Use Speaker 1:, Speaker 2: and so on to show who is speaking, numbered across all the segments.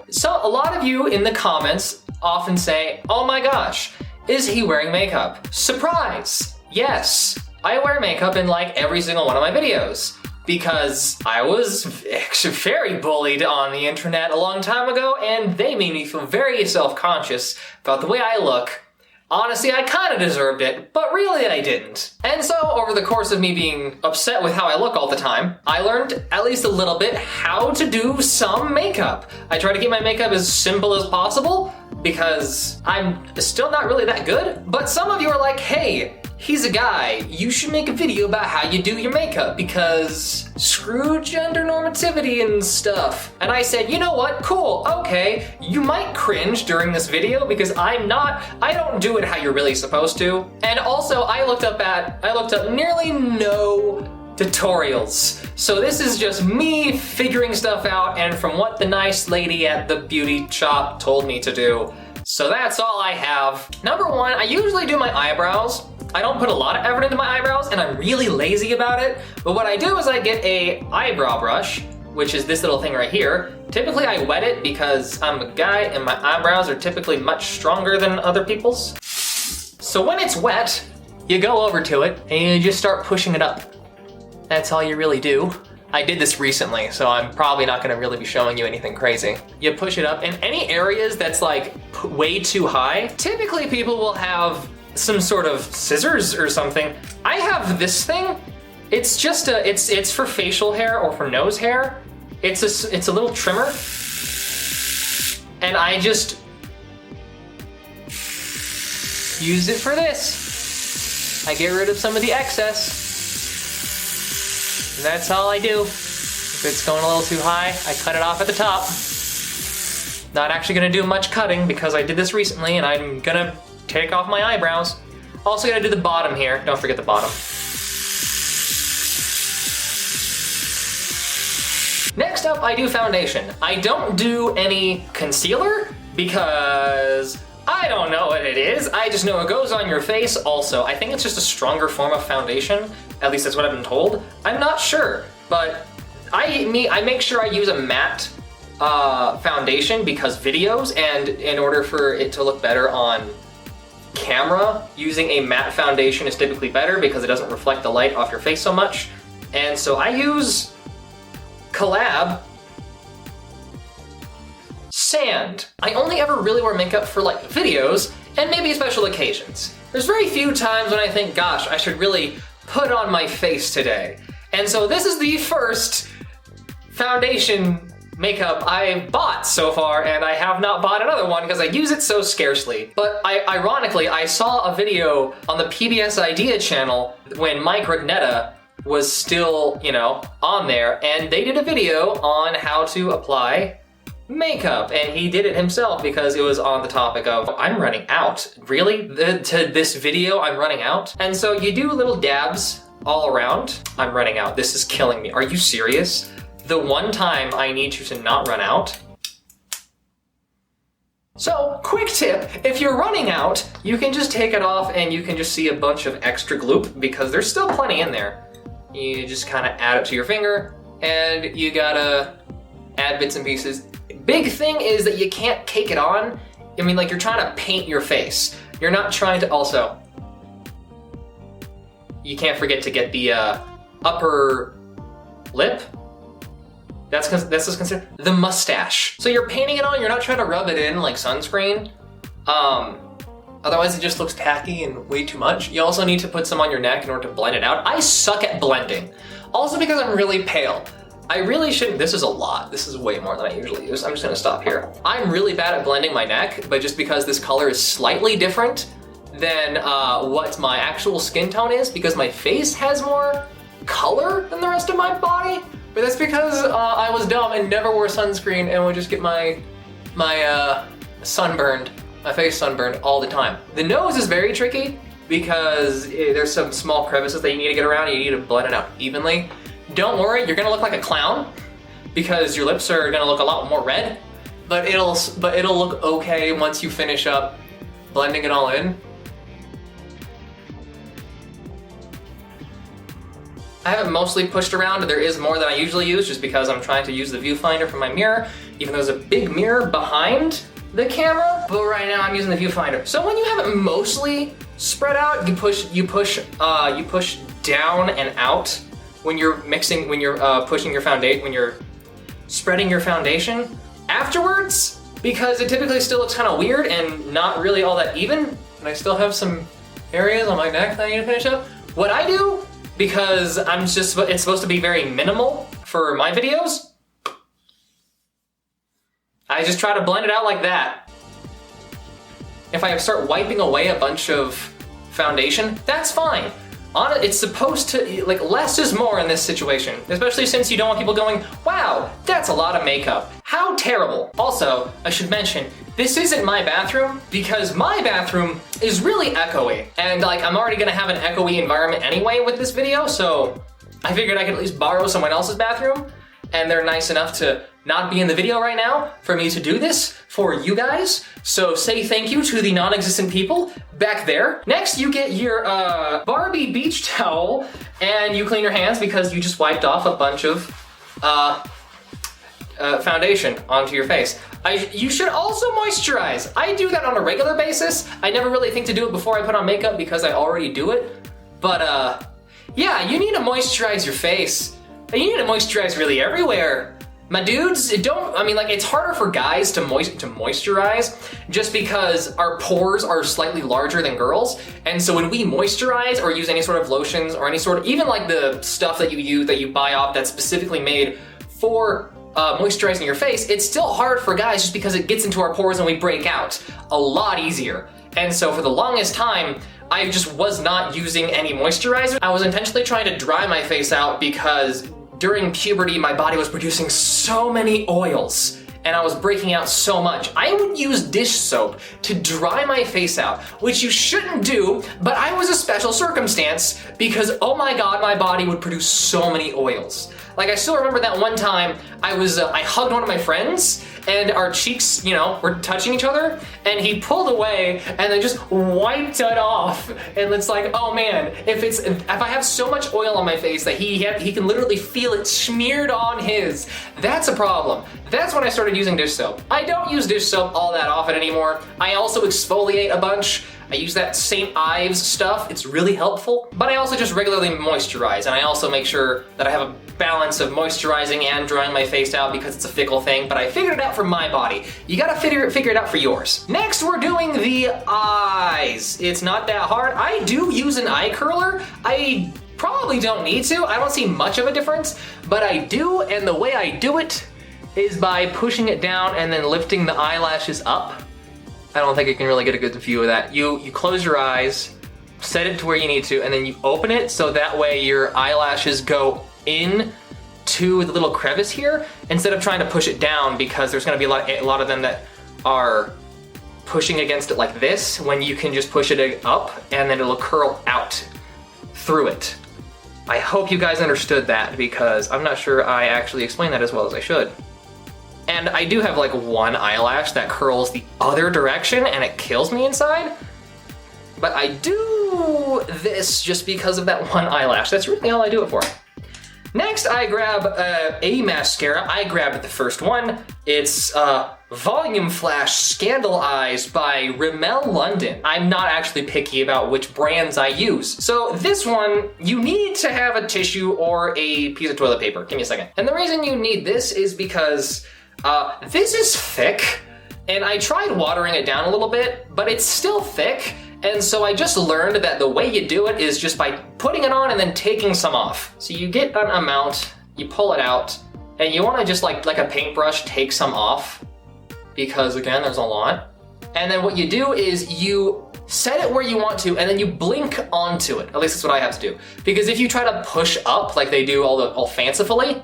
Speaker 1: So a lot of you in the comments often say, oh my gosh, is he wearing makeup? Surprise! Yes, I wear makeup in like every single one of my videos because I was actually very bullied on the internet a long time ago and they made me feel very self-conscious about the way I look. Honestly, I kind of deserved it, but really I didn't. And so, over the course of me being upset with how I look all the time, I learned at least a little bit how to do some makeup. I try to keep my makeup as simple as possible because I'm still not really that good, but some of you are like, hey, he's a guy, you should make a video about how you do your makeup because screw gender normativity and stuff. And I said, you know what, cool, okay, you might cringe during this video because I don't do it how you're really supposed to. And also I looked up nearly no tutorials. So this is just me figuring stuff out and from what the nice lady at the beauty shop told me to do. So that's all I have. Number one, I usually do my eyebrows. I don't put a lot of effort into my eyebrows and I'm really lazy about it, but what I do is I get a eyebrow brush, which is this little thing right here. Typically I wet it because I'm a guy and my eyebrows are typically much stronger than other people's. So when it's wet, you go over to it and you just start pushing it up. That's all you really do. I did this recently, so I'm probably not gonna really be showing you anything crazy. You push it up in any areas that's like way too high. Typically people will have some sort of scissors or something. I have this thing. It's just it's for facial hair or for nose hair. It's a little trimmer. And I just use it for this. I get rid of some of the excess. And that's all I do. If it's going a little too high, I cut it off at the top. Not actually gonna do much cutting because I did this recently and I'm gonna take off my eyebrows. Also gonna do the bottom here. Don't forget the bottom. Next up, I do foundation. I don't do any concealer because I don't know what it is. I just know it goes on your face also. I think it's just a stronger form of foundation. At least that's what I've been told. I'm not sure, but I make sure I use a matte foundation because videos, and in order for it to look better on camera, using a matte foundation is typically better because it doesn't reflect the light off your face so much. And so I use Collab Sand. I only ever really wear makeup for like videos and maybe special occasions. There's very few times when I think, gosh, I should really put on my face today. And so this is the first foundation makeup I bought so far, and I have not bought another one because I use it so scarcely. But ironically, I saw a video on the PBS Idea channel when Mike Rignetta was still, on there, and they did a video on how to apply makeup, and he did it himself because it was on the topic of, I'm running out. Really? To this video, I'm running out? And so you do little dabs all around. I'm running out. This is killing me. Are you serious? The one time I need you to not run out. So, quick tip, if you're running out, you can just take it off and you can just see a bunch of extra gloop because there's still plenty in there. You just kind of add it to your finger and you gotta add bits and pieces. Big thing is that you can't cake it on. I mean, like you're trying to paint your face. You're not trying to also, you can't forget to get the upper lip. That's just considered the mustache. So you're painting it on, you're not trying to rub it in like sunscreen. Otherwise it just looks tacky and way too much. You also need to put some on your neck in order to blend it out. I suck at blending. Also because I'm really pale. I really shouldn't, this is a lot. This is way more than I usually use. I'm just gonna stop here. I'm really bad at blending my neck, but just because this color is slightly different than what my actual skin tone is, because my face has more color than the rest of my body. But that's because I was dumb and never wore sunscreen and would just get my face sunburned all the time. The nose is very tricky because there's some small crevices that you need to get around and you need to blend it out evenly. Don't worry, you're gonna look like a clown because your lips are gonna look a lot more red, but it'll look okay once you finish up blending it all in. I have it mostly pushed around. There is more than I usually use just because I'm trying to use the viewfinder for my mirror even though there's a big mirror behind the camera, but right now I'm using the viewfinder. So when you have it mostly spread out, you push down and out when you're mixing, when you're pushing your foundation, when you're spreading your foundation afterwards, because it typically still looks kind of weird and not really all that even, and I still have some areas on my neck that I need to finish up. What I do, because it's supposed to be very minimal for my videos, I just try to blend it out like that. If I start wiping away a bunch of foundation, that's fine. It's supposed to, like, less is more in this situation, especially since you don't want people going, wow, that's a lot of makeup. How terrible. Also, I should mention, this isn't my bathroom because my bathroom is really echoey. And like, I'm already gonna have an echoey environment anyway with this video, so I figured I could at least borrow someone else's bathroom, and they're nice enough to not be in the video right now for me to do this for you guys. So say thank you to the non-existent people back there. Next, you get your Barbie beach towel and you clean your hands because you just wiped off a bunch of foundation onto your face. You should also moisturize. I do that on a regular basis. I never really think to do it before I put on makeup because I already do it. But yeah, you need to moisturize your face. You need to moisturize really everywhere. My dudes, it's harder for guys to moisturize just because our pores are slightly larger than girls. And so when we moisturize or use any sort of lotions or any sort of, even like the stuff that you use, that you buy off that's specifically made for moisturizing your face, it's still hard for guys just because it gets into our pores and we break out a lot easier. And so for the longest time, I just was not using any moisturizer. I was intentionally trying to dry my face out because during puberty, my body was producing so many oils and I was breaking out so much. I would use dish soap to dry my face out, which you shouldn't do, but I was a special circumstance because, oh my God, my body would produce so many oils. Like, I still remember that one time I hugged one of my friends and our cheeks, were touching each other, and he pulled away and then just wiped it off. And it's like, oh man, if I have so much oil on my face that he can literally feel it smeared on his, that's a problem. That's when I started using dish soap. I don't use dish soap all that often anymore. I also exfoliate a bunch. I use that St. Ives stuff, it's really helpful. But I also just regularly moisturize, and I also make sure that I have a balance of moisturizing and drying my face out because it's a fickle thing, but I figured it out for my body. You gotta figure it out for yours. Next, we're doing the eyes. It's not that hard. I do use an eye curler. I probably don't need to. I don't see much of a difference, but I do, and the way I do it is by pushing it down and then lifting the eyelashes up. I don't think you can really get a good view of that. You close your eyes, set it to where you need to, and then you open it so that way your eyelashes go in to the little crevice here instead of trying to push it down, because there's gonna be a lot of them that are pushing against it like this, when you can just push it up and then it'll curl out through it. I hope you guys understood that because I'm not sure I actually explained that as well as I should. And I do have like one eyelash that curls the other direction and it kills me inside. But I do this just because of that one eyelash. That's really all I do it for. Next, I grab a mascara. I grabbed the first one. It's Volume Flash Scandal Eyes by Rimmel London. I'm not actually picky about which brands I use. So this one, you need to have a tissue or a piece of toilet paper. Give me a second. And the reason you need this is because this is thick, and I tried watering it down a little bit, but it's still thick, and so I just learned that the way you do it is just by putting it on and then taking some off. So you get an amount, you pull it out, and you want to just like a paintbrush take some off, because again, there's a lot. And then what you do is you set it where you want to, and then you blink onto it. At least that's what I have to do. Because if you try to push up like they do all fancifully,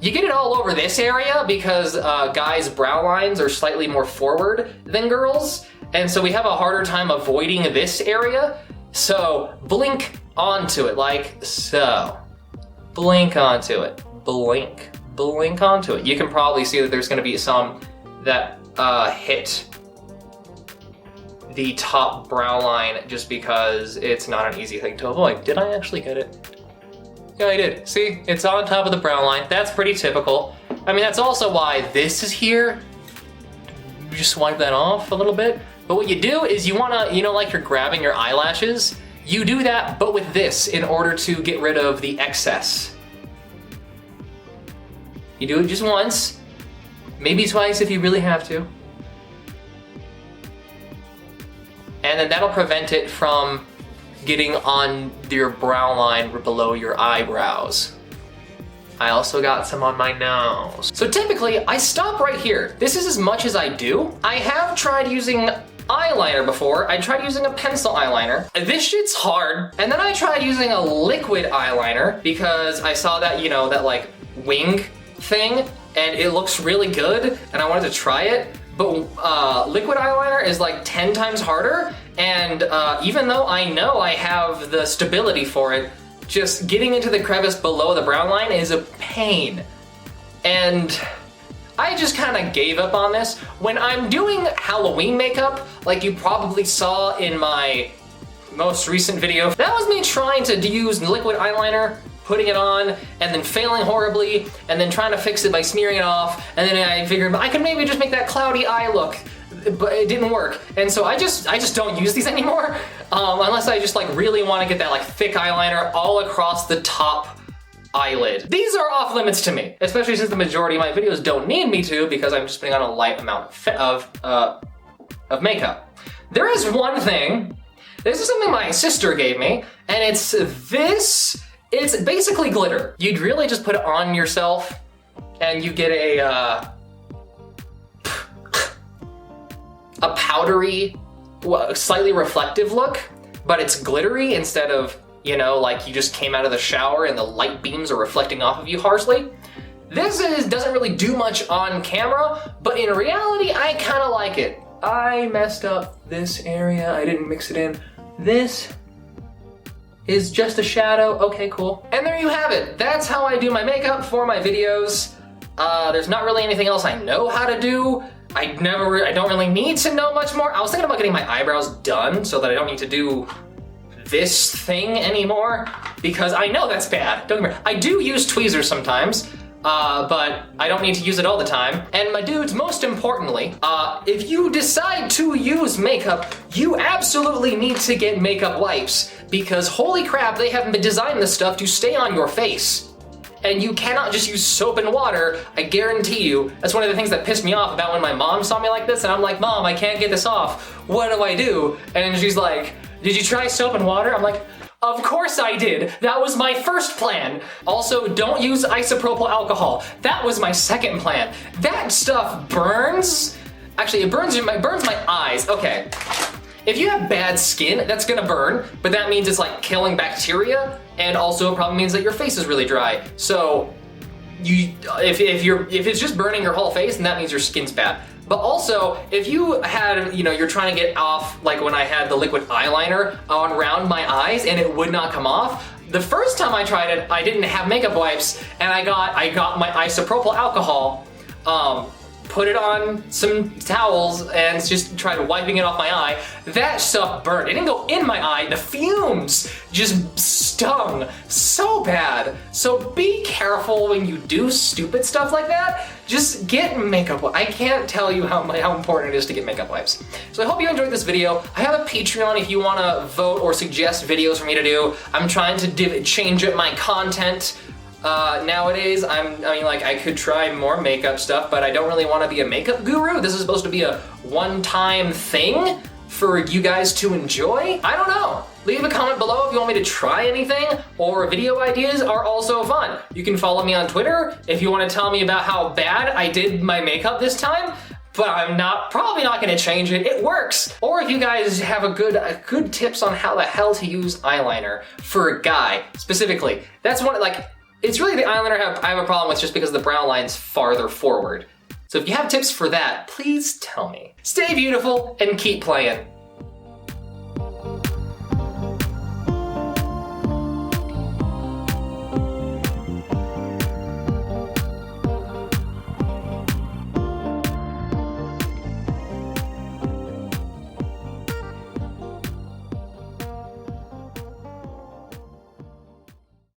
Speaker 1: you get it all over this area because guys' brow lines are slightly more forward than girls, and so we have a harder time avoiding this area. So blink onto it like so. Blink onto it. Blink. Blink onto it. You can probably see that there's going to be some that hit the top brow line just because it's not an easy thing to avoid. Did I actually get it? Yeah, I did. See, it's on top of the brow line. That's pretty typical. I mean, that's also why this is here. You just swipe that off a little bit. But what you do is you wanna, like you're grabbing your eyelashes, you do that, but with this in order to get rid of the excess. You do it just once, maybe twice if you really have to. And then that'll prevent it from getting on your brow line below your eyebrows. I also got some on my nose. So typically, I stop right here. This is as much as I do. I have tried using eyeliner before. I tried using a pencil eyeliner. This shit's hard. And then I tried using a liquid eyeliner because I saw that, that like wing thing, and it looks really good, and I wanted to try it. But liquid eyeliner is like 10 times harder, and even though I know I have the stability for it, just getting into the crevice below the brow line is a pain. And I just kind of gave up on this. When I'm doing Halloween makeup, like you probably saw in my most recent video, that was me trying to use liquid eyeliner, putting it on, and then failing horribly, and then trying to fix it by smearing it off, and then I figured I could maybe just make that cloudy eye look, but it didn't work. And so I just don't use these anymore, unless I just like really want to get that like thick eyeliner all across the top eyelid. These are off limits to me, especially since the majority of my videos don't need me to, because I'm just putting on a light amount of makeup. There is one thing, this is something my sister gave me, and it's this. It's basically glitter. You'd really just put it on yourself and you get a powdery, slightly reflective look, but it's glittery instead of, like you just came out of the shower and the light beams are reflecting off of you harshly. This doesn't really do much on camera, but in reality, I kind of like it. I messed up this area. I didn't mix it in. This is just a shadow. Okay, cool. And there you have it. That's how I do my makeup for my videos. There's not really anything else I know how to do. I don't really need to know much more. I was thinking about getting my eyebrows done so that I don't need to do this thing anymore, because I know that's bad. Don't get me wrong. I do use tweezers sometimes, but I don't need to use it all the time. And my dudes, most importantly, if you decide to use makeup, you absolutely need to get makeup wipes, because holy crap, they have designed this stuff to stay on your face. And you cannot just use soap and water, I guarantee you. That's one of the things that pissed me off about when my mom saw me like this, and I'm like, Mom, I can't get this off. What do I do? And she's like, did you try soap and water? I'm like, of course I did. That was my first plan. Also, don't use isopropyl alcohol. That was my second plan. That stuff burns. Actually, it burns my eyes. Okay. If you have bad skin, that's gonna burn, but that means it's like killing bacteria, and also it probably means that your face is really dry. So, if it's just burning your whole face, then that means your skin's bad. But also, if you had, you're trying to get off, like when I had the liquid eyeliner around my eyes and it would not come off, the first time I tried it, I didn't have makeup wipes, and I got my isopropyl alcohol, put it on some towels and just tried wiping it off my eye. That stuff burned. It didn't go in my eye. The fumes just stung so bad. So be careful when you do stupid stuff like that. Just get makeup. I can't tell you how important it is to get makeup wipes. So I hope you enjoyed this video. I have a Patreon if you want to vote or suggest videos for me to do. I'm trying to change up my content. Nowadays, I could try more makeup stuff, but I don't really want to be a makeup guru. This is supposed to be a one-time thing for you guys to enjoy. I don't know. Leave a comment below if you want me to try anything, or video ideas are also fun. You can follow me on Twitter if you want to tell me about how bad I did my makeup this time, but I'm probably not gonna change it. It works. Or if you guys have a good tips on how the hell to use eyeliner for a guy, specifically. That's one, it's really the eyeliner I have a problem with, just because the brow line's farther forward. So if you have tips for that, please tell me. Stay beautiful and keep playing.